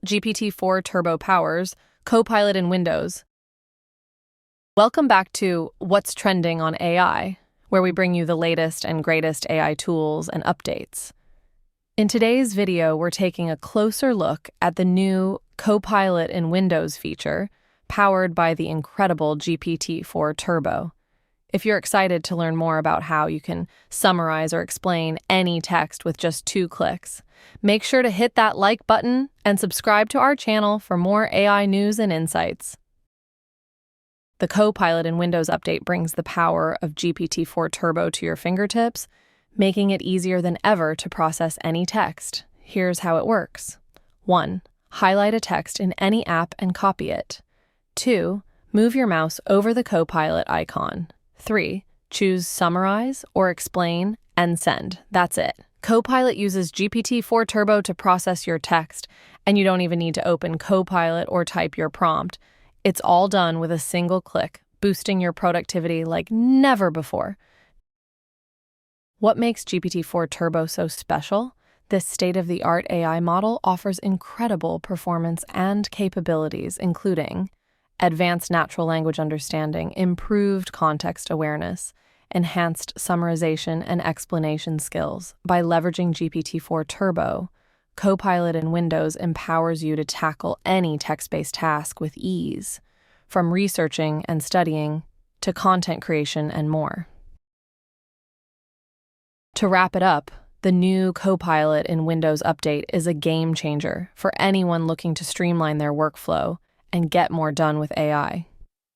GPT-4 Turbo powers Copilot in Windows. Welcome back to What's Trending on AI, where we bring you the latest and greatest AI tools and updates. In today's video, we're taking a closer look at the new Copilot in Windows feature, powered by the incredible GPT-4 Turbo. If you're excited to learn more about how you can summarize or explain any text with just 2 clicks, make sure to hit that like button and subscribe to our channel for more AI news and insights. The Copilot in Windows update brings the power of GPT-4 Turbo to your fingertips, making it easier than ever to process any text. Here's how it works. 1. Highlight a text in any app and copy it. 2. Move your mouse over the Copilot icon. 3. Choose Summarize or Explain and Send. That's it. Copilot uses GPT-4 Turbo to process your text, and you don't even need to open Copilot or type your prompt. It's all done with a single click, boosting your productivity like never before. What makes GPT-4 Turbo so special? This state-of-the-art AI model offers incredible performance and capabilities, including advanced natural language understanding, improved context awareness, enhanced summarization and explanation skills. By leveraging GPT-4 Turbo, Copilot in Windows empowers you to tackle any text-based task with ease, from researching and studying to content creation and more. To wrap it up, the new Copilot in Windows update is a game changer for anyone looking to streamline their workflow and get more done with AI.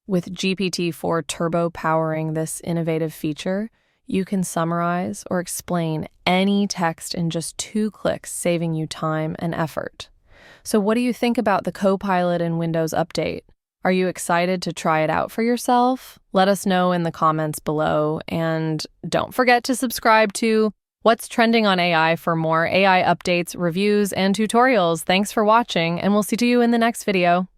With GPT-4 Turbo powering this innovative feature, you can summarize or explain any text in just 2 clicks, saving you time and effort. So what do you think about the Copilot in Windows update? Are you excited to try it out for yourself? Let us know in the comments below, and don't forget to subscribe to What's Trending on AI for more AI updates, reviews, and tutorials. Thanks for watching, and we'll see you in the next video.